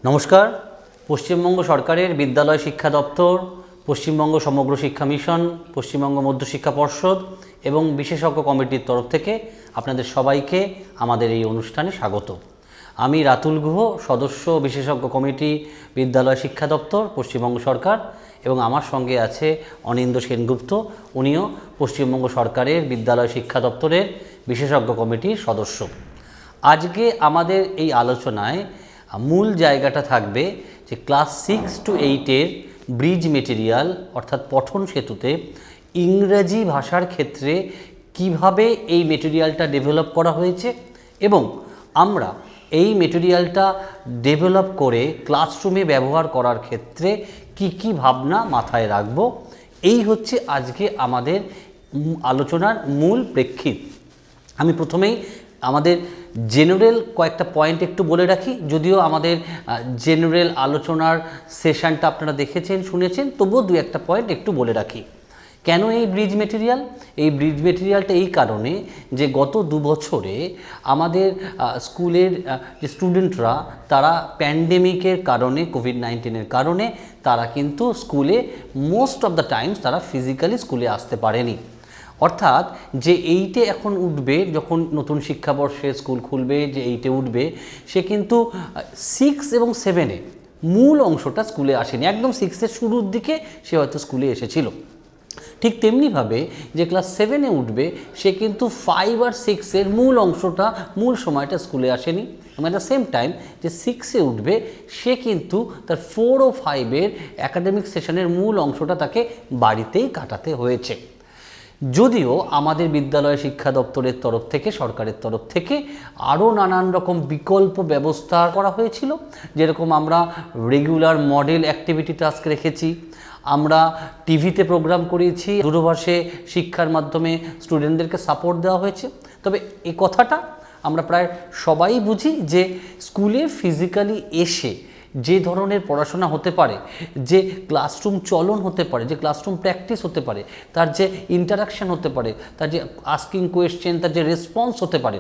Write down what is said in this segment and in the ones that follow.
নমস্কার। পশ্চিমবঙ্গ সরকারের বিদ্যালয় শিক্ষা দপ্তর, পশ্চিমবঙ্গ সমগ্র শিক্ষা মিশন, পশ্চিমবঙ্গ মধ্যশিক্ষা পর্ষদ এবং বিশেষজ্ঞ কমিটির তরফ থেকে আপনাদের সবাইকে আমাদের এই অনুষ্ঠানে স্বাগত। আমি রাতুল গুহ, সদস্য বিশেষজ্ঞ কমিটি, বিদ্যালয় শিক্ষা দপ্তর, পশ্চিমবঙ্গ সরকার, এবং আমার সঙ্গে আছে অনিন্দ্য সেনগুপ্ত, উনিও পশ্চিমবঙ্গ সরকারের বিদ্যালয় শিক্ষা দপ্তরের বিশেষজ্ঞ কমিটির সদস্য। আজকে আমাদের এই আলোচনায় মূল জায়গাটা থাকবে যে ক্লাস 6 to 8-এর ব্রিজ মেটেরিয়াল অর্থাৎ পঠন সেতুতে ইংরেজি ভাষার ক্ষেত্রে কিভাবে এই মেটেরিয়ালটা ডেভেলপ করা হয়েছে এবং আমরা এই মেটেরিয়ালটা ডেভেলপ করে ক্লাসরুমে ব্যবহার করার ক্ষেত্রে কি ভাবনা মাথায় রাখব, এই হচ্ছে আজকে আমাদের আলোচনার মূল প্রেক্ষিত। আমি প্রথমেই আমাদের জেনারেল কয়েকটা পয়েন্ট একটু বলে রাখি, যদিও আমাদের জেনারেল আলোচনার সেশনটা আপনারা দেখেছেন শুনেছেন, তবুও দু একটা পয়েন্ট একটু বলে রাখি। কেন এই ব্রিজ মেটেরিয়াল? এই ব্রিজ মেটেরিয়ালটা এই কারণে যে গত 2 বছরে আমাদের স্কুলের যে স্টুডেন্টরা তারা প্যান্ডেমিকের কারণে, কোভিড-19-এর কারণে তারা কিন্তু স্কুলে মোস্ট অফ দ্য টাইমস তারা ফিজিক্যালি স্কুলে আসতে পারেনি। অর্থাৎ যে 8-এ এখন উঠবে, যখন নতুন শিক্ষাবর্ষে স্কুল খুলবে, যে 8-এ উঠবে, সে কিন্তু 6 এবং 7-এ মূল অংশটা স্কুলে আসেনি। একদম 6-এর শুরুর দিকে সে হয়তো স্কুলে এসেছিল। ঠিক তেমনিভাবে যে ক্লাস 7-এ উঠবে সে কিন্তু 5 আর 6-এর মূল অংশটা, মূল সময়টা স্কুলে আসেনি। এবং অ্যাট দ্য সেম টাইম যে 6-এ উঠবে সে কিন্তু তার 4 ও 5-এর অ্যাকাডেমিক সেশনের মূল অংশটা তাকে বাড়িতেই কাটাতে হয়েছে। যদিও আমাদের বিদ্যালয় শিক্ষা দপ্তরের তরফ থেকে, সরকারের তরফ থেকে আরও নানান রকম বিকল্প ব্যবস্থা করা হয়েছিল, যেরকম আমরা রেগুলার মডেল অ্যাক্টিভিটি টাস্ক রেখেছি, আমরা টিভিতে প্রোগ্রাম করিয়েছি, দূরভাষে শিক্ষার মাধ্যমে স্টুডেন্টদেরকে সাপোর্ট দেওয়া হয়েছে। তবে এই কথাটা আমরা প্রায় সবাই বুঝি যে স্কুলে ফিজিক্যালি এসে যে ধরনের পড়াশোনা হতে পারে, যে ক্লাসরুম চলন হতে পারে, যে ক্লাসরুম প্র্যাকটিস হতে পারে, তার যে ইন্টারাকশান হতে পারে, তার যে আস্কিং কোয়েশ্চেন, তার যে রেসপন্স হতে পারে,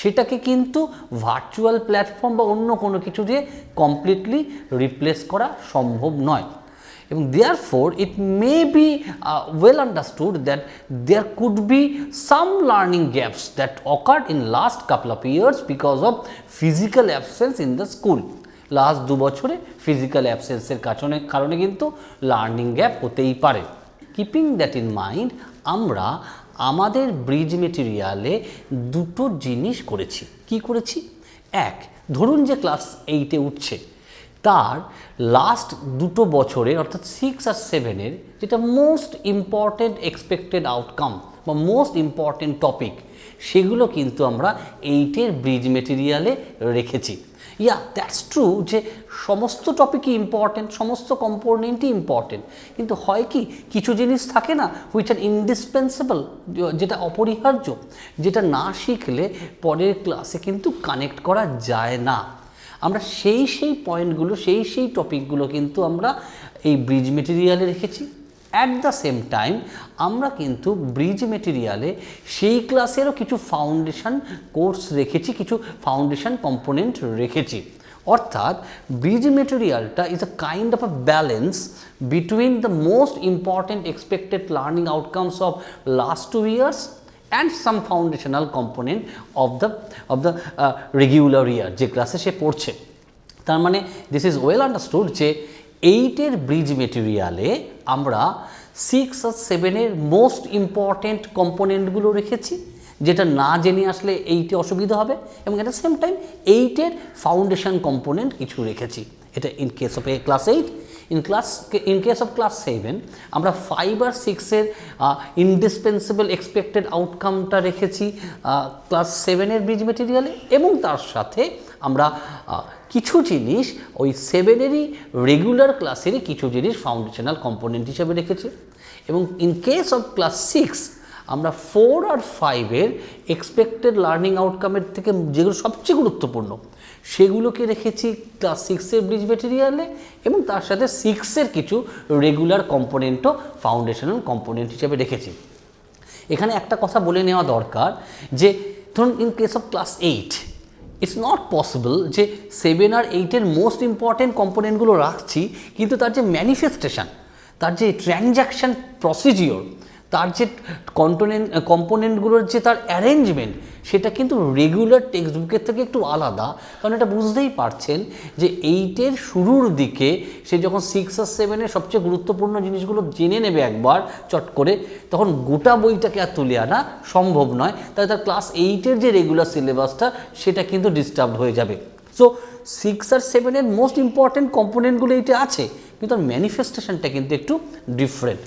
সেটাকে কিন্তু ভার্চুয়াল প্ল্যাটফর্ম বা অন্য কোনো কিছু দিয়ে কমপ্লিটলি রিপ্লেস করা সম্ভব নয়। এবং therefore it may be well understood that there could be some learning gaps that occurred in last couple of years because of physical absence in the school. Last 2 বছরে ফিজিক্যাল অ্যাবসেন্সের কারণে কিন্তু learning gap হতেই পারে। Keeping that in mind, আমরা আমাদের bridge মেটেরিয়ালে দুটো জিনিস করেছি। কি করেছি? এক, ধরুন যে ক্লাস 8-এ উঠছে, তার লাস্ট 2 বছরে অর্থাৎ 6 আর 7-এর যেটা মোস্ট ইম্পর্টেন্ট এক্সপেক্টেড আউটকাম বা মোস্ট ইম্পর্টেন্ট টপিক, সেগুলো কিন্তু আমরা 8-এর ব্রিজ মেটেরিয়ালে রেখেছি। দ্যাটস ট্রু যে সমস্ত টপিকই ইম্পর্টেন্ট, সমস্ত কম্পোনেন্টই ইম্পর্টেন্ট, কিন্তু হয় কি, কিছু জিনিস থাকে না হুইচ আর ইনডিসপেন্সেবল, যেটা অপরিহার্য, যেটা না শিখলে পরের ক্লাসে কিন্তু কানেক্ট করা যায় না। আমরা সেই পয়েন্টগুলো, সেই টপিকগুলো কিন্তু আমরা এই ব্রিজ মেটেরিয়ালে রেখেছি। অ্যাট দ্য সেম টাইম আমরা কিন্তু ব্রিজ মেটেরিয়ালে সেই ক্লাসেরও কিছু ফাউন্ডেশন কোর্স রেখেছি, কিছু ফাউন্ডেশন কম্পোনেন্ট রেখেছি। অর্থাৎ ব্রিজ মেটেরিয়ালটা is a kind of a balance between the most important expected learning outcomes of last 2 years and some foundational component of the regular year যে ক্লাসে সে পড়ছে। তার মানে দিস ইজ ওয়েল আন্ডারস্টুড যে 8-এর bridge মেটেরিয়ালে আমরা 6 আর 7-এর মোস্ট ইম্পর্টেন্ট কম্পোনেন্টগুলো রেখেছি, যেটা না জেনে আসলে 8-এ অসুবিধা হবে, এবং অ্যাট দ্য সেম টাইম 8-এর ফাউন্ডেশন কম্পোনেন্ট কিছু রেখেছি। এটা in case of class 8। In case of class 7 আমরা 5 আর 6-এর ইনডিসপেন্সেবল এক্সপেক্টেড আউটকামটা রেখেছি ক্লাস 7-এর ব্রিজ মেটেরিয়ালে, এবং তার সাথে আমরা কিছু জিনিস ওই 7-এরই রেগুলার ক্লাসেরই কিছু জিনিস ফাউন্ডেশনাল কম্পোনেন্ট হিসেবে রেখেছি। এবং ইন কেস অফ ক্লাস 6 আমরা 4 আর 5-এর এক্সপেক্টেড লার্নিং আউটকামের থেকে যেগুলো সবচেয়ে গুরুত্বপূর্ণ সেগুলোকে রেখেছি ক্লাস 6-এর ব্রিজ মেটেরিয়ালে, এবং তার সাথে 6-এর কিছু রেগুলার কম্পোনেন্টও ফাউন্ডেশনাল কম্পোনেন্ট হিসেবে রেখেছি। এখানে একটা কথা বলে নেওয়া দরকার যে ধরুন in case of class 8 it's not possible যে 7 আর 8-এর মোস্ট ইম্পর্টেন্ট কম্পোনেন্টগুলো রাখছি, কিন্তু তার যে ম্যানিফেস্টেশন, তার যে ট্রানজ্যাকশান প্রসিজিওর, তার যে কম্পোনেন্টগুলোর যে তার অ্যারেঞ্জমেন্ট, সেটা কিন্তু রেগুলার টেক্সট বুকের থেকে একটু আলাদা। কারণ এটা বুঝতেই পারছেন যে 8-এর শুরুর দিকে সে যখন 6 আর 7-এর সবচেয়ে গুরুত্বপূর্ণ জিনিসগুলো জেনে নেবে একবার চট করে, তখন গোটা বইটাকে আর তুলে আনা সম্ভব নয়। তাই তার ক্লাস 8-এর যে রেগুলার সিলেবাসটা সেটা কিন্তু ডিস্টার্ব হয়ে যাবে। সো 6 আর 7-এর মোস্ট ইম্পর্টেন্ট কম্পোনেন্টগুলো এইটা আছে, কিন্তু তার ম্যানিফেস্টেশনটা কিন্তু একটু ডিফারেন্ট।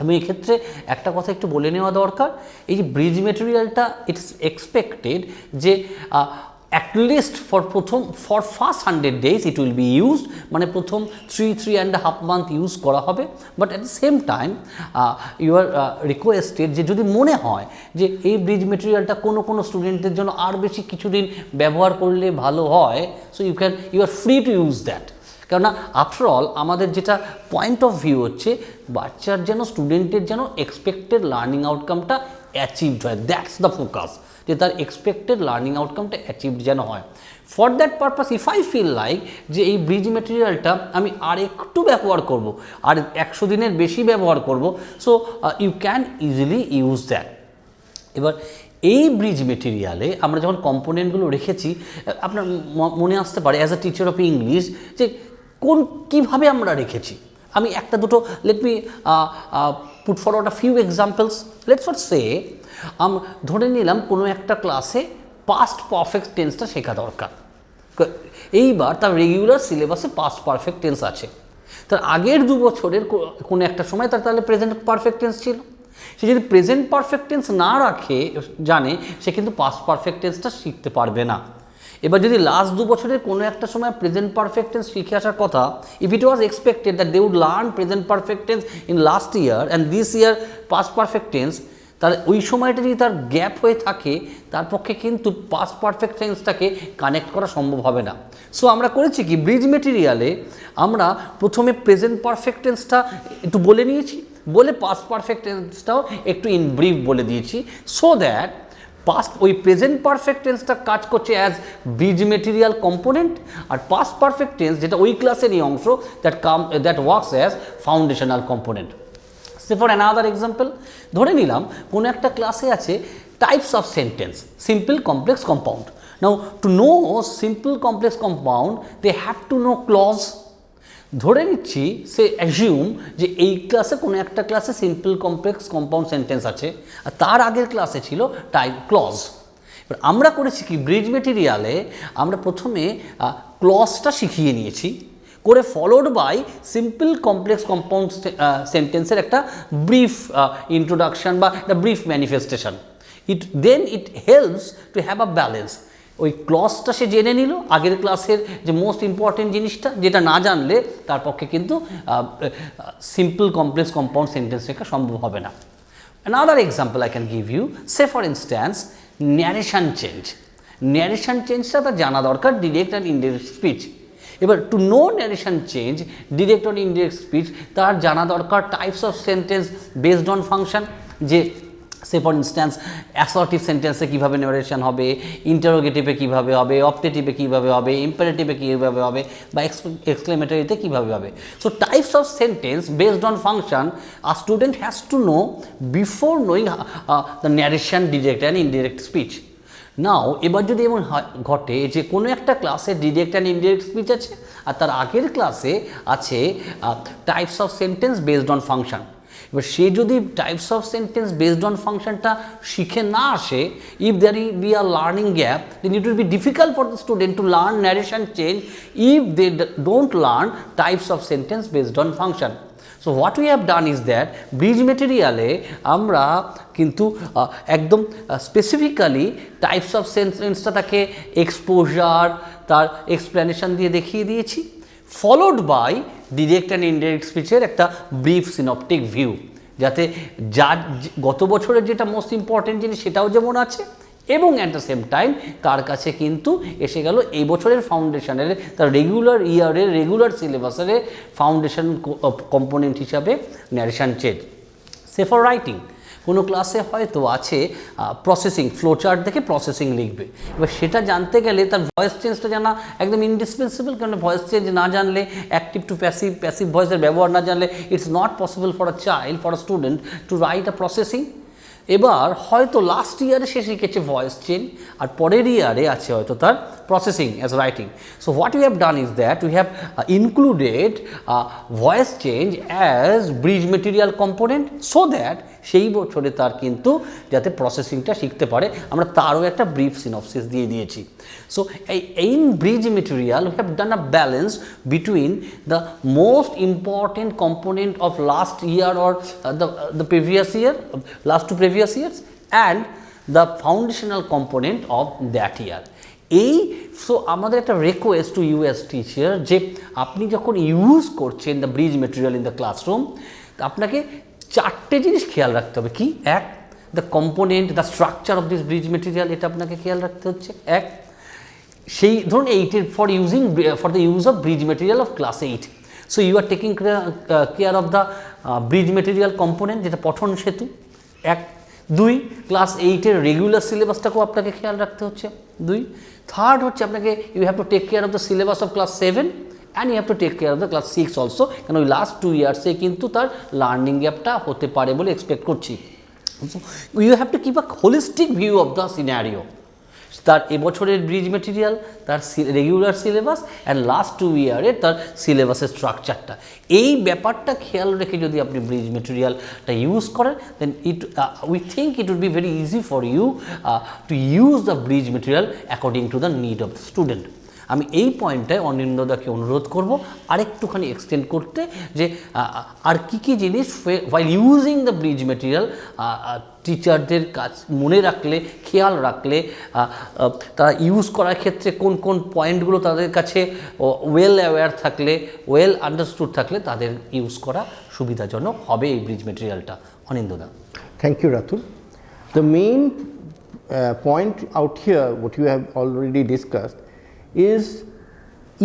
আমি এক্ষেত্রে একটা কথা একটু বলে নেওয়া দরকার, এই যে ব্রিজ মেটেরিয়ালটা ইটস এক্সপেক্টেড যে at least for first 100 days it will be used, মানে প্রথম 3.5 মান্থ ইউজ করা হবে। But at the same time you are requested যে যদি মনে হয় যে এই ব্রিজ মেটেরিয়ালটা কোনো স্টুডেন্টের জন্য আর বেশি কিছুদিন ব্যবহার করলে ভালো হয়, so you are free to use that. কেননা আফটারঅল আমাদের যেটা পয়েন্ট অফ ভিউ হচ্ছে, বাচ্চার যেন স্টুডেন্টের যেন এক্সপেক্টেড লার্নিং আউটকামটা অ্যাচিভড হয়, দ্যাটস দ্য ফোকাস, যে তার এক্সপেক্টেড লার্নিং আউটকামটা অ্যাচিভড যেন হয়। For that purpose if I feel like যে এই ব্রিজ মেটেরিয়ালটা আমি আর একটু ব্যবহার করব, আর 100 দিনের বেশি ব্যবহার করব, so you can easily use that. এবার এই ব্রিজ মেটেরিয়ালে আমরা যখন কম্পোনেন্টগুলো রেখেছি, আপনার মনে আসতে পারে as a teacher of English যে কীভাবে আমরা রেখেছি। আমি একটা দুটো let me put forward a few examples. Let's for say ধরে নিলাম কোনো একটা ক্লাসে পাস্ট পারফেক্ট টেন্সটা শেখা দরকার। এইবার তার রেগুলার সিলেবাসে পাস্ট পারফেক্ট টেন্স আছে, তার আগের 2 বছরের কোনো একটা সময় তার তাহলে প্রেজেন্ট পারফেক্ট টেন্স ছিল। সে যদি প্রেজেন্ট পারফেক্ট টেন্স না রাখে জানে, সে কিন্তু পাস্ট পারফেক্ট টেন্সটা শিখতে পারবে না। এবার যদি লাস্ট 2 বছরের কোনো একটা সময় প্রেজেন্ট পারফেক্ট টেন্স শিখে আসার কথা, if it was expected that they would learn present perfect tense in last year and this year past perfect tense, তাহলে ওই সময়টা যদি তার গ্যাপ হয়ে থাকে, তার পক্ষে কিন্তু পাস্ট পারফেক্ট টেন্সটাকে কানেক্ট করা সম্ভব হবে না। সো আমরা করেছি কি, ব্রিজ মেটেরিয়ালে আমরা প্রথমে প্রেজেন্ট পারফেক্ট টেন্সটা একটু বলে নিয়েছি, বলে পাস্ট পারফেক্ট টেন্সটাও একটু ইন ব্রিফ বলে দিয়েছি, সো দ্যাট ওই প্রেজেন্ট পারফেক্ট টেন্সটা কাজ করছে অ্যাজ ব্রিজ মেটেরিয়াল কম্পোনেন্ট, আর পাস্ট পারফেক্ট টেন্স যেটা ওই ক্লাসেরই অংশ, that works as foundational component. Say for another example, ধরে নিলাম কোনো একটা ক্লাসে আছে types of sentence, simple, complex, compound. Now to know simple, complex, compound they have to know clause. ধরে নিচ্ছি সে অ্যাজিউম যে এই ক্লাসে কোনো একটা ক্লাসে সিম্পল, কমপ্লেক্স, কম্পাউন্ড সেন্টেন্স আছে, আর তার আগের ক্লাসে ছিল টাইপ ক্লজ। এবার আমরা করেছি কি, ব্রিজ মেটেরিয়ালে আমরা প্রথমে ক্লজটা শিখিয়ে নিয়েছি, করে followed by simple, complex, compound সেন্টেন্সের একটা ব্রিফ ইন্ট্রোডাকশান বা একটা brief manifestation. It helps to have a balance. ওই ক্লজটা সে জেনে নিল, আগের ক্লাসের যে মোস্ট ইম্পর্টেন্ট জিনিসটা, যেটা না জানলে তার পক্ষে কিন্তু সিম্পল, কমপ্লেক্স, কম্পাউন্ড সেন্টেন্স শেখা সম্ভব হবে না। Another example I can give you, say for instance narration change. Narration চেঞ্জটা তার জানা দরকার, ডিরেক্ট অ্যান্ড ইনডিরেক্ট স্পিচ। এবার to know narration change, direct and indirect speech, তার জানা দরকার types of sentence based on function, যে সে ফর ইনস্ট্যান্স অ্যাসার্টিভ সেন্টেন্সে কীভাবে ন্যারেশন হবে, ইন্টারোগেটিভে কীভাবে হবে, অপটেটিভে কীভাবে হবে, ইম্পারেটিভে কীভাবে হবে, বা এক্সক্লেমেটরিতে কীভাবে হবে। So types of sentence based on function a student has to know before knowing the narration, direct and indirect speech. Now এবার যদি এমন ঘটে যে কোনো একটা ক্লাসে ডিরেক্ট অ্যান্ড ইনডিরেক্ট স্পিচ আছে, আর তার আগের ক্লাসে আছে types of sentence based on function, এবার সে যদি types of sentence based on ফাংশনটা শিখে না আসে, if there be a learning gap, then it will be difficult for the student to learn narration change if they don't learn types of sentence based on function. So what we have done is that, bridge মেটেরিয়ালে আমরা কিন্তু একদম specifically types of সেন্টেন্সটা তাকে exposure, তার explanation দিয়ে দেখিয়ে দিয়েছি, followed by direct and indirect স্পিচের একটা ব্রিফ সিনপটিক ভিউ, যাতে যা গত বছরের যেটা মোস্ট ইম্পর্টেন্ট জিনিস সেটাও যেমন আছে, এবং অ্যাট দ্য সেম টাইম তার কাছে কিন্তু এসে গেল এই বছরের ফাউন্ডেশনের, তার রেগুলার ইয়ারের রেগুলার সিলেবাসের ফাউন্ডেশন কম্পোনেন্ট হিসাবে narration change. Say for writing, কোনো ক্লাসে হয়তো আছে প্রসেসিং, ফ্লোচার্ট দেখে প্রসেসিং লিখবে, এবার সেটা জানতে গেলে তার ভয়েস চেঞ্জটা জানা একদম ইন্ডিসপেন্সিবল, কারণ ভয়েস চেঞ্জ না জানলে, অ্যাক্টিভ টু প্যাসিভ, প্যাসিভ ভয়েসের ব্যবহার না জানলে it's not possible for a child, for a student to write a processing. এবার হয়তো লাস্ট ইয়ারে সে শিখেছে ভয়েস চেঞ্জ, আর পরের ইয়ারে আছে হয়তো তার processing as writing. So what we have done is that we have included voice change as bridge material component so that সেই বছরে তার কিন্তু যাতে প্রসেসিংটা শিখতে পারে, আমরা তারও একটা ব্রিফ সিনপসিস দিয়ে দিয়েছি। So in bridge material we have done a balance between the most important component of last year or the previous year, last two previous years, and the foundational component of that year. So আমাদের একটা request to you as teacher, যে আপনি যখন use করছেন the bridge material in the classroom, আপনাকে চারটে জিনিস খেয়াল রাখতে হবে। কি? এক, the component, the structure of this bridge material, এটা আপনাকে খেয়াল রাখতে হচ্ছে। এক, সেই ধরুন এইটের for the use of bridge material of class 8, so you are taking care of the bridge material component, যেটা পঠন সেতু। এক। দুই, ক্লাস 8-এর রেগুলার সিলেবাসটাকেও আপনাকে খেয়াল রাখতে হচ্ছে। দুই। থার্ড হচ্ছে আপনাকে you have to take care of the syllabus of class 7 and you have to take care of the class 6 also, কারণ ওই লাস্ট 2 ইয়ার্সে কিন্তু তার লার্নিং গ্যাপটা হতে পারে বলে এক্সপেক্ট করছি। You have to keep a holistic view of the scenario, তার এবছরের ব্রিজ মেটেরিয়াল, তার রেগুলার সিলেবাস অ্যান্ড লাস্ট 2 ইয়ারের তার সিলেবাসের স্ট্রাকচারটা, এই ব্যাপারটা খেয়াল রেখে যদি আপনি ব্রিজ মেটেরিয়ালটা ইউজ করেন, then we think it would be very easy for you to use the bridge material according to the need of the student. আমি এই পয়েন্টটায় অনিন্দ্যদাকে অনুরোধ করব আরেকটুখানি এক্সটেন্ড করতে, যে আর কী জিনিস while using the bridge material টিচারদের কাজ মনে রাখলে, খেয়াল রাখলে, তারা ইউজ করার ক্ষেত্রে কোন কোন পয়েন্টগুলো তাদের কাছে ওয়েল অ্যাওয়্যার থাকলে, ওয়েল আন্ডারস্টুড থাকলে তাদের ইউজ করা সুবিধাজনক হবে এই bridge মেটেরিয়ালটা। অনিন্দ্যদা। Thank you, Ratul. The main point out here, what you have already discussed, is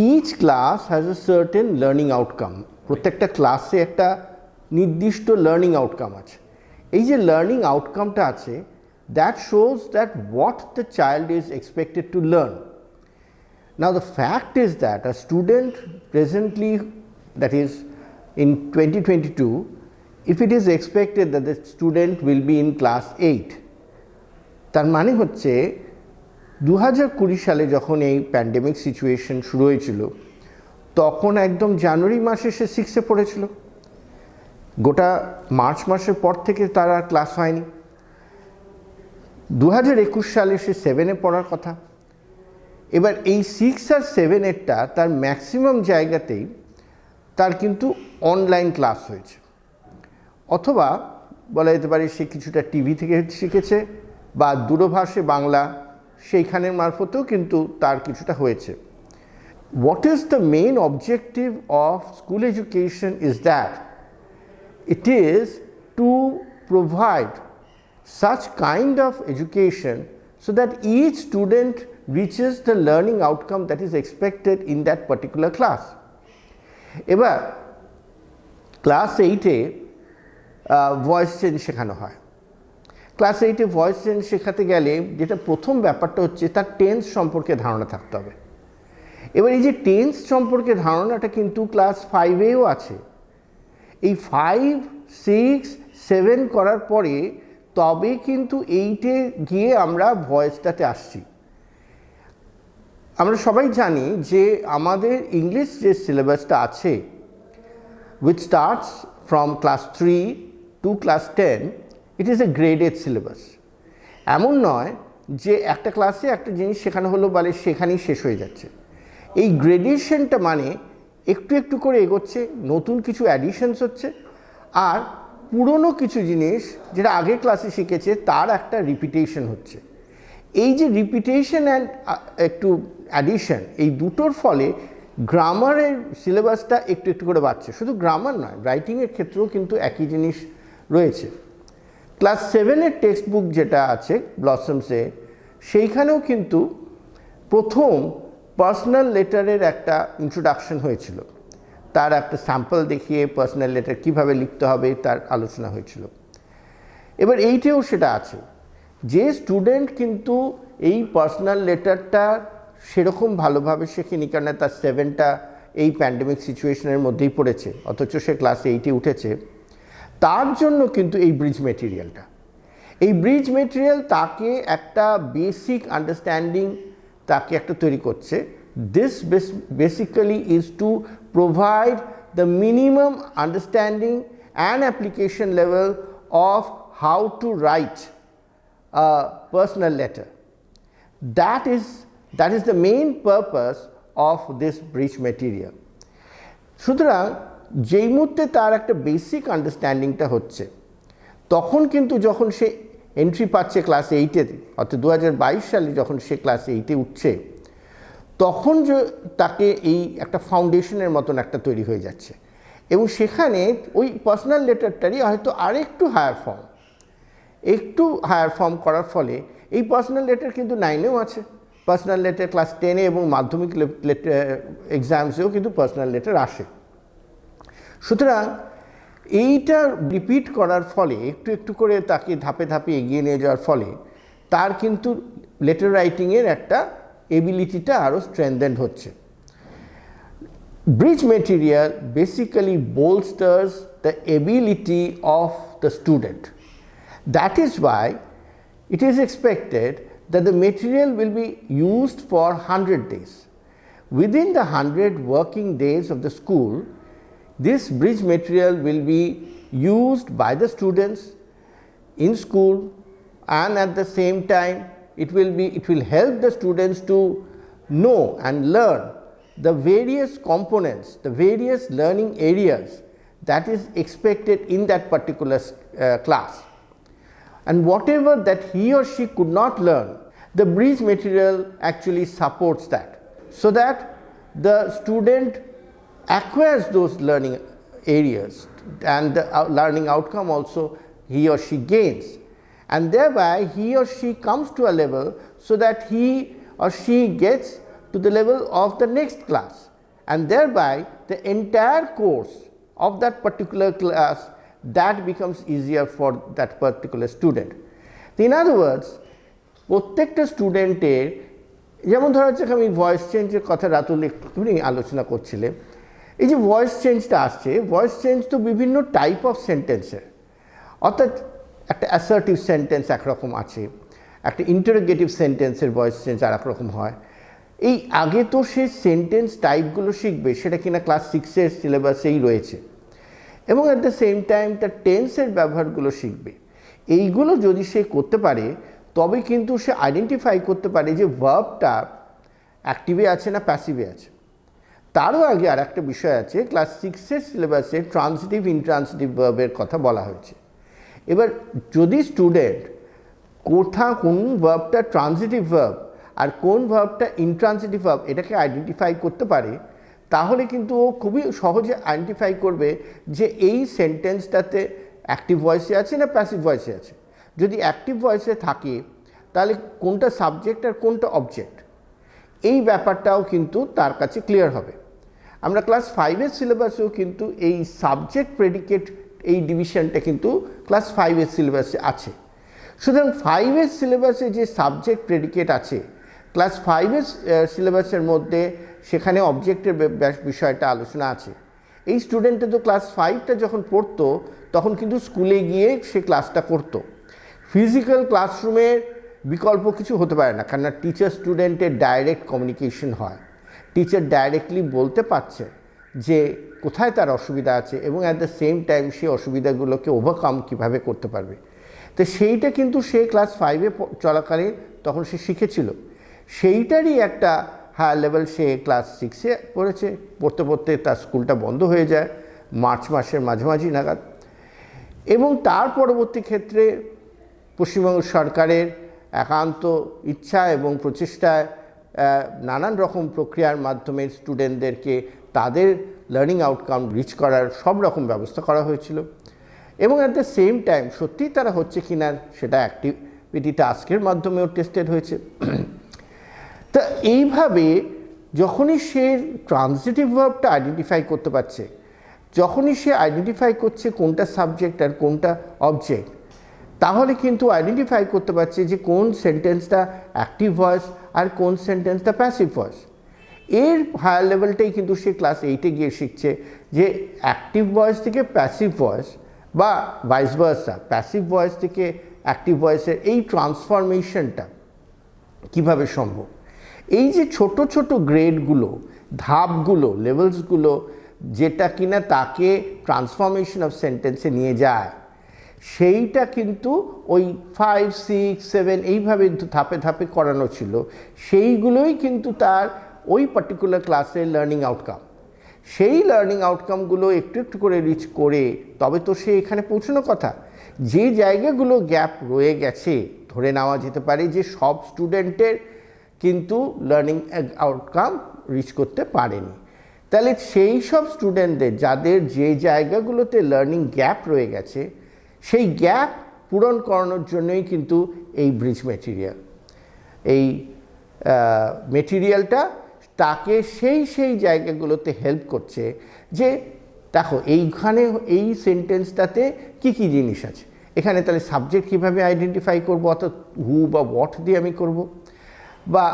each class has a certain learning outcome. প্রত্যেকটা ক্লাসে একটা নির্দিষ্ট লার্নিং আউটকাম আছে। এই যে লার্নিং আউটকামটা আছে, that shows that what the child is expected to learn. Now the fact is that a student presently, that is in 2022, if it is expected that the student will be in class 8, তার মানে হচ্ছে 2020 সালে যখন এই pandemic situation শুরু হয়েছিল, তখন একদম জানুয়ারি মাসে সে 6-এ পড়েছিল, গোটা মার্চ মাসের পর থেকে তার আর ক্লাস হয়নি। 2021 সালে সে 7-এ পড়ার কথা। এবার এই 6 আর 7-এরটা তার ম্যাক্সিমাম জায়গাতেই তার কিন্তু অনলাইন ক্লাস হয়েছে, অথবা বলা যেতে পারে সে কিছুটা টিভি থেকে শিখেছে, বা দূরভাষে বাংলা সেইখানের মারফতেও কিন্তু তার কিছুটা হয়েছে। What is the main objective of school education is that it is to provide such kind of education so that each student reaches the learning outcome that is expected in that particular class. এবার class 8-এ voice change শেখানো হয়। Class 8-এ voice change শেখাতে গেলে যেটা প্রথম ব্যাপারটা হচ্ছে তার টেন্স সম্পর্কে ধারণা থাকতে হবে। এবার এই যে টেন্স সম্পর্কে ধারণাটা কিন্তু ক্লাস 5-এও আছে। এই 5, 6, 7 করার পরে তবে কিন্তু 8-এ গিয়ে আমরা ভয়েসটাতে আসছি। আমরা সবাই জানি যে আমাদের ইংলিশ যে সিলেবাসটা আছে, which starts from class 3 to class 10, it is a graded syllabus. এমন নয় যে একটা ক্লাসে একটা জিনিস শেখানো হলো বলে সেখানেই শেষ হয়ে যাচ্ছে। এই গ্রেডেশনটা মানে একটু একটু করে এগোচ্ছে, নতুন কিছু অ্যাডিশনস হচ্ছে, আর পুরনো কিছু জিনিস যেটা আগের ক্লাসে শিখেছে তার একটা রিপিটেশন হচ্ছে। এই যে রিপিটেশন অ্যান্ড একটু অ্যাডিশন, এই দুটোর ফলে গ্রামারের সিলেবাসটা একটু একটু করে বাড়ছে। শুধু গ্রামার নয়, রাইটিংয়ের ক্ষেত্রেও কিন্তু একই জিনিস রয়েছে। ক্লাস 7-এর টেক্সট বুক যেটা আছে ব্লসমসে, সেইখানেও কিন্তু প্রথম পার্সোনাল লেটারের একটা ইন্ট্রোডাকশন হয়েছিল, তার একটা স্যাম্পল দেখিয়ে পার্সোনাল লেটার কীভাবে লিখতে হবে তার আলোচনা হয়েছিল। এবার এইটাও সেটা আছে যে স্টুডেন্ট কিন্তু এই পার্সোনাল লেটারটা সেরকম ভালোভাবে শেখেনি, কারণ তার 7টা এই প্যান্ডেমিক সিচুয়েশনের মধ্যেই পড়েছে, অথচ সে ক্লাস 8-এ উঠেছে, তার জন্য কিন্তু এই ব্রিজ মেটেরিয়ালটা, এই ব্রিজ মেটেরিয়াল তাকে একটা বেসিক আন্ডারস্ট্যান্ডিং তাকে একটা তৈরি করছে। This basically is to provide the minimum understanding and application level of how to right a personal letter. That is the main purpose of this bridge material. সুতরাং যেই মুহূর্তে তার একটা বেসিক আন্ডারস্ট্যান্ডিংটা হচ্ছে, তখন কিন্তু যখন সে এন্ট্রি পাচ্ছে ক্লাস 8-এ, অর্থাৎ 2022 সালে যখন সে ক্লাস 8-এ উঠছে, তখন যে তাকে এই একটা ফাউন্ডেশনের মতন একটা তৈরি হয়ে যাচ্ছে, এবং সেখানে ওই পার্সোনাল লেটারটারই হয়তো আরেকটু হায়ার ফর্ম করার ফলে এই পার্সোনাল লেটার কিন্তু 9-এও আছে, পার্সোনাল লেটার ক্লাস 10-এ এবং মাধ্যমিক এক্সামসেও কিন্তু পার্সোনাল লেটার আসে। সুতরাং এইটা রিপিট করার ফলে একটু একটু করে তাকে ধাপে ধাপে এগিয়ে নিয়ে যাওয়ার ফলে তার কিন্তু লেটার রাইটিংয়ের একটা এবিলিটিটা আরও স্ট্রেংথেন্ড হচ্ছে। Bridge material basically bolsters the ability of the student. That is why it is expected that the material will be used for 100 days. Within the 100 working days of the school, this bridge material will be used by the students in school, and at the same time it will help the students to know and learn the various components, the various learning areas that is expected in that particular class. And whatever that he or she could not learn, the bridge material actually supports that, so that the student acquires those learning areas, and the learning outcome also he or she gains, and thereby he or she comes to a level so that he or she gets to the level of the next class, and thereby the entire course of that particular class that becomes easier for that particular student. In other words, প্রত্যেকটা স্টুডেন্টের, যেমন ধরা যাক আমি voice চেঞ্জের কথা রাতুল একটুখানি আলোচনা করছিলেন, এই যে ভয়েস চেঞ্জটা আসছে, ভয়েস চেঞ্জ তো বিভিন্ন টাইপ অফ সেন্টেন্সের, অর্থাৎ একটা অ্যাসার্টিভ সেন্টেন্স একরকম আছে, একটা ইন্টারোগেটিভ সেন্টেন্সের ভয়েস চেঞ্জ আর এক রকম হয়। এই আগে তো সে সেন্টেন্স টাইপগুলো শিখবে, সেটা কিনা ক্লাস 6-এর সিলেবাসেই রয়েছে, এবং অ্যাট দ্য সেম টাইম তার টেন্সের ব্যবহারগুলো শিখবে। এইগুলো যদি সে করতে পারে, তবে কিন্তু সে আইডেন্টিফাই করতে পারে যে ভার্বটা অ্যাক্টিভে আছে না প্যাসিভে আছে। তারও আগে আর একটা বিষয় আছে, ক্লাস 6-এর সিলেবাসে ট্রান্সিটিভ ইনট্রান্সিটিভ ভার্বের কথা বলা হয়েছে। এবার যদি স্টুডেন্ট কোন ভার্বটা ট্রান্সিটিভ ভার্ব আর কোন ভার্বটা ইনট্রান্সিটিভ ভার্ব এটাকে আইডেন্টিফাই করতে পারে, তাহলে কিন্তু ও খুবই সহজে আইডেন্টিফাই করবে যে এই সেন্টেন্সটাতে অ্যাক্টিভ ভয়েসে আছে না প্যাসিভ ভয়েসে আছে। যদি অ্যাক্টিভ ভয়েসে থাকে, তাহলে কোনটা সাবজেক্ট আর কোনটা অবজেক্ট, এই ব্যাপারটাও কিন্তু তার কাছে ক্লিয়ার হবে। আমরা ক্লাস 5-এর সিলেবাসেও কিন্তু এই সাবজেক্ট প্রেডিকেট এই ডিভিশনটা কিন্তু ক্লাস 5-এর সিলেবাসে আছে। সুতরাং 5-এর সিলেবাসে যে সাবজেক্ট প্রেডিকেট আছে, ক্লাস 5-এর সিলেবাসের মধ্যে সেখানে অবজেক্টের বিষয়টা আলোচনা আছে। এই স্টুডেন্টে তো ক্লাস 5টা যখন পড়তো, তখন কিন্তু স্কুলে গিয়ে সে ক্লাসটা করতো। ফিজিক্যাল ক্লাসরুমের বিকল্প কিছু হতে পারে না, কেননা টিচার স্টুডেন্টের ডাইরেক্ট কমিউনিকেশন হয়, টিচার ডাইরেক্টলি বলতে পারছে যে কোথায় তার অসুবিধা আছে, এবং অ্যাট দ্য সেম টাইম সেই অসুবিধাগুলোকে ওভারকাম কীভাবে করতে পারবে। তো সেইটা কিন্তু সে ক্লাস 5-এ চলাকালীন তখন সে শিখেছিল, সেইটারই একটা হায়ার লেভেল সে ক্লাস 6-এ পড়েছে। পড়তে পড়তে তার স্কুলটা বন্ধ হয়ে যায় মার্চ মাসের মাঝামাঝি নাগাদ, এবং তার পরবর্তী ক্ষেত্রে পশ্চিমবঙ্গ সরকারের একান্ত ইচ্ছা এবং প্রচেষ্টায় নানান রকম প্রক্রিয়ার মাধ্যমে স্টুডেন্টদেরকে তাদের লার্নিং আউটকাম রিচ করার সব রকম ব্যবস্থা করা হয়েছিল, এবং অ্যাট দ্য সেম টাইম সত্যিই তারা হচ্ছে কিনা সেটা অ্যাক্টিভিটি টাস্কের মাধ্যমেও টেস্টেড হয়েছে। তা এইভাবে যখনই সে ট্রান্সিটিভ ভার্বটা আইডেন্টিফাই করতে পারছে, যখনই সে আইডেন্টিফাই করছে কোনটা সাবজেক্ট আর কোনটা অবজেক্ট, তাহলে কিন্তু আইডেন্টিফাই করতে পারছে যে কোন সেন্টেন্সটা অ্যাক্টিভ ভয়েস আর কোন সেন্টেন্সটা প্যাসিভ ভয়েস। এর হায়ার লেভেলটাই কিন্তু সে ক্লাস 8-এ গিয়ে শিখছে যে অ্যাক্টিভ ভয়েস থেকে প্যাসিভ ভয়েস বা ভাইস ভার্সা, প্যাসিভ ভয়েস থেকে অ্যাক্টিভ ভয়েসের এই ট্রান্সফরমেশনটা কিভাবে সম্ভব। এই যে ছোট ছোট গ্রেডগুলো, ধাপগুলো, লেভেলসগুলো, যেটা কিনা তাকে ট্রান্সফরমেশন অফ সেন্টেন্সে নিয়ে যায়, সেইটা কিন্তু ওই 5, 6, 7 এইভাবে ধাপে ধাপে করানো ছিল। সেইগুলোই কিন্তু তার ওই পার্টিকুলার ক্লাসের লার্নিং আউটকাম। সেই লার্নিং আউটকামগুলো একটু একটু করে রিচ করে তবে তো সে এখানে পৌঁছানোর কথা। যে জায়গাগুলো গ্যাপ রয়ে গেছে, ধরে নেওয়া যেতে পারে যে সব স্টুডেন্টের কিন্তু লার্নিং আউটকাম রিচ করতে পারেনি, তাহলে সেই সব স্টুডেন্টদের যাদের যে জায়গাগুলোতে লার্নিং গ্যাপ রয়ে গেছে, সেই গ্যাপ পূরণ করানোর জন্যই কিন্তু এই ব্রিজ মেটেরিয়াল। এই মেটেরিয়ালটা তাকে সেই জায়গাগুলোতে হেল্প করছে যে দেখো এইখানে এই সেন্টেন্সটাতে কি কি জিনিস আছে, এখানে তাহলে সাবজেক্ট কীভাবে আইডেন্টিফাই করবো, অর্থাৎ হু বা হোয়াট দিয়ে আমি করব, বা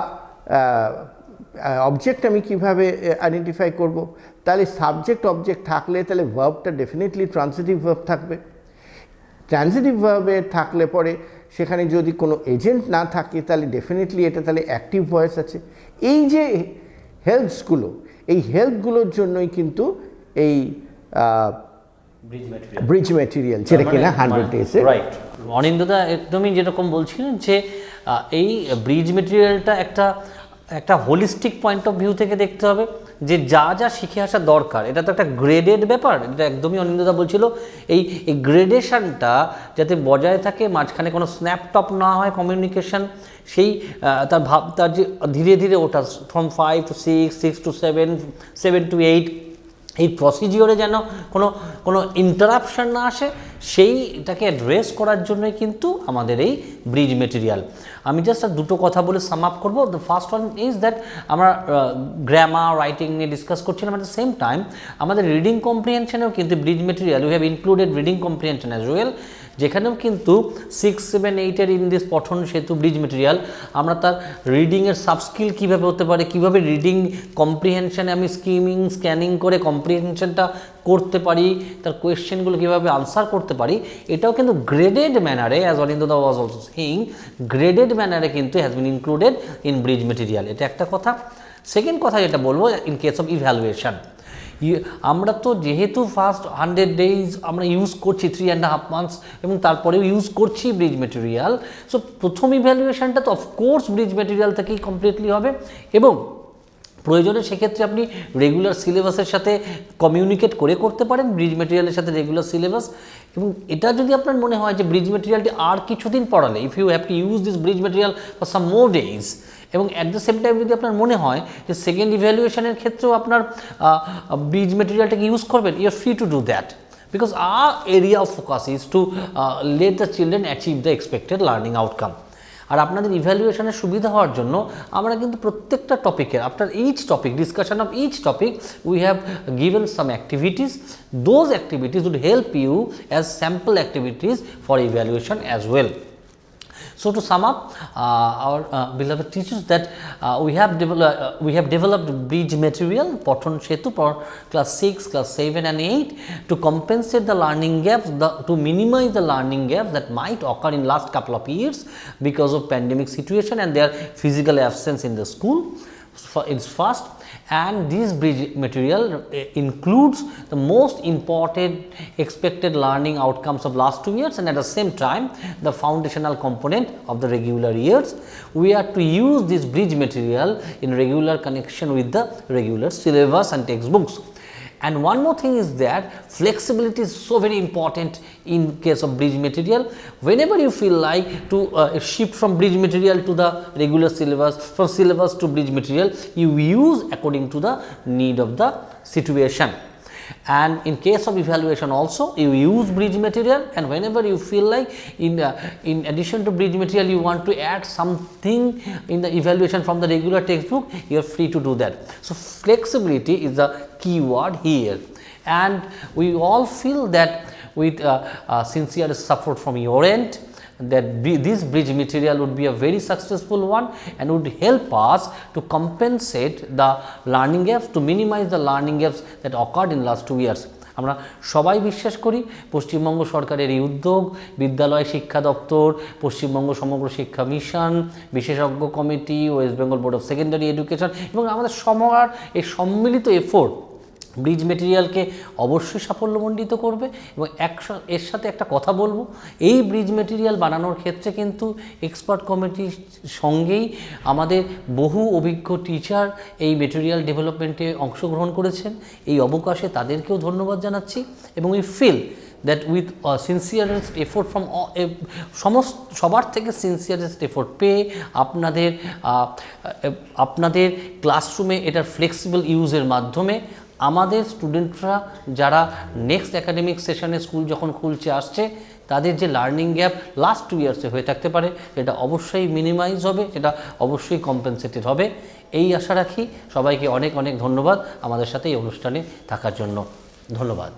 অবজেক্ট আমি কিভাবে আইডেন্টিফাই করব। তাহলে সাবজেক্ট অবজেক্ট থাকলে তাহলে ভার্বটা ডেফিনেটলি ট্রান্সিটিভ ভার্ব থাকবে। ট্রান্সিটিভ ভার্বে থাকলে পরে সেখানে যদি কোনো এজেন্ট না থাকে তাহলে ডেফিনেটলি এটা তাহলে অ্যাক্টিভ ভয়েস আছে। এই যে হেল্পসগুলো, এই হেল্পগুলোর জন্যই কিন্তু এই ব্রিজ মেটেরিয়াল, যেটা কিনা 100 ডেজে। রাইট, অনিন্দদা একদমই যেরকম বলছিলেন যে এই ব্রিজ মেটেরিয়ালটা একটা হোলিস্টিক পয়েন্ট অফ ভিউ থেকে দেখতে হবে, যে যা যা শিখে আসা দরকার। এটা তো একটা গ্রেডেড ব্যাপার, এটা একদমই অনিন্দদা বলছিল। এই গ্রেডেশনটা যাতে বজায় থাকে, মাঝখানে কোনো স্ন্যাপটপ না হয় কমিউনিকেশন, সেই তার যে ধীরে ধীরে ওটা ফ্রম 5 to 6, 6 to 7, 7 to 8, এই প্রসিজিওরে যেন কোনো ইন্টারাপশন না আসে, সেইটাকে অ্যাড্রেস করার জন্যই কিন্তু আমাদের এই ব্রিজ মেটেরিয়াল। আমি জাস্ট আর দুটো কথা বলে সাম আপ করবো। The first one is that আমরা গ্রামার রাইটিং নিয়ে ডিসকাস করছিলাম, অ্যাট দ্য সেম টাইম আমাদের রিডিং কম্প্রিহেনশনেও কিন্তু bridge material we have included reading comprehension as well, যেখানেও কিন্তু 6, 7, 8-এর ইন দিস পঠন সেতু ব্রিজ মেটেরিয়াল আমরা তার রিডিংয়ের সাবস্কিল কীভাবে হতে পারে, কীভাবে রিডিং কম্প্রিহেনশানে আমি স্ক্যানিং করে কম্প্রিহেনশনটা করতে পারি, তার কোয়েশ্চেনগুলো কীভাবে আনসার করতে পারি, এটাও কিন্তু গ্রেডেড ম্যানারে, অ্যাজ অনিন্দদা ওয়াজ অলসো সেইং, গ্রেডেড ম্যানারে কিন্তু has been included in bridge material. এটা একটা কথা। সেকেন্ড কথা যেটা বলবো, ইন কেস অফ ইভ্যালুয়েশন, আমরা তো যেহেতু ফার্স্ট 100 ডেজ আমরা ইউজ করছি, 3.5 months, এবং তারপরেও ইউজ করছি ব্রিজ মেটেরিয়াল। সো প্রথম ইভ্যালুয়েশনটা তো অফকোর্স ব্রিজ মেটেরিয়াল থেকেই কমপ্লিটলি হবে, এবং প্রয়োজনে সেক্ষেত্রে আপনি রেগুলার সিলেবাসের সাথে কমিউনিকেট করে করতে পারেন, ব্রিজ মেটেরিয়ালের সাথে রেগুলার সিলেবাস। এবং এটা যদি আপনার মনে হয় যে ব্রিজ মেটেরিয়ালটি আর কিছুদিন পড়ালে, if you have to use this bridge material for some more days, এবং অ্যাট দ্য সেম টাইম যদি আপনার মনে হয় যে সেকেন্ড ইভ্যালুয়েশনের ক্ষেত্রেও আপনার ব্রিজ মেটেরিয়ালটাকে ইউজ করবেন, you are free to do that, because our area of focus is to let the children achieve the expected learning outcome. আর আপনাদের ইভ্যালুয়েশনের সুবিধা হওয়ার জন্য আমরা কিন্তু প্রত্যেকটা টপিকের, after each topic, discussion of each topic, we have given some activities. Those activities would help you as sample activities for evaluation as well. So to sum up, our beloved teachers, that we have developed bridge material Pathon Setu for class 6, class 7 and 8 to compensate the learning gaps, to minimize the learning gaps that might occur in last couple of years because of pandemic situation and their physical absence in the school. It's first, and this bridge material includes the most important expected learning outcomes of last 2 years, and at the same time the foundational component of the regular years. We are to use this bridge material in regular connection with the regular syllabus and textbooks. And one more thing is that flexibility is so very important in case of bridge material. Whenever you feel like to shift from bridge material to the regular syllabus, from syllabus to bridge material, you use according to the need of the situation. And in case of evaluation also, you use bridge material, and whenever you feel like in addition to bridge material you want to add something in the evaluation from the regular textbook, you are free to do that. So flexibility is the key word here, and we all feel that with sincere support from your end, that this bridge material would be a very successful one and would help us to compensate the learning gaps, to minimize the learning gaps that occurred in last 2 years. আমরা সবাই বিশ্বাস করি পশ্চিমবঙ্গ সরকারের এই উদ্যোগ, বিদ্যালয় শিক্ষা দপ্তর, পশ্চিমবঙ্গ সমগ্র শিক্ষা মিশন, বিশেষজ্ঞ committee, West Bengal board of secondary education এবং আমাদের সবার এই সম্মিলিত এফোর্ট ব্রিজ মেটেরিয়ালকে অবশ্যই সাফল্যমণ্ডিত করবে। এবং এর সাথে একটা কথা বলবো, এই ব্রিজ মেটেরিয়াল বানানোর ক্ষেত্রে কিন্তু এক্সপার্ট কমিটির সঙ্গেই আমাদের বহু অভিজ্ঞ টিচার এই মেটেরিয়াল ডেভেলপমেন্টে অংশগ্রহণ করেছেন। এই অবকাশে তাদেরকেও ধন্যবাদ জানাচ্ছি এবং we feel that with sincerest effort from সবার থেকে সিনসিয়ারেস্ট এফোর্ট পেয়ে আপনাদের ক্লাসরুমে এটার ফ্লেক্সিবল ইউজের মাধ্যমে আমাদের স্টুডেন্টরা যারা নেক্সট একাডেমিক সেশনে স্কুল যখন খুলছে আসছে, তাদের যে লার্নিং গ্যাপ লাস্ট 2 ইয়ার্সে হয়ে থাকতে পারে সেটা অবশ্যই মিনিমাইজ হবে, সেটা অবশ্যই কম্পেনসেটেড হবে। এই আশা রাখি। সবাইকে অনেক অনেক ধন্যবাদ আমাদের সাথে এই অনুষ্ঠানে থাকার জন্য। ধন্যবাদ।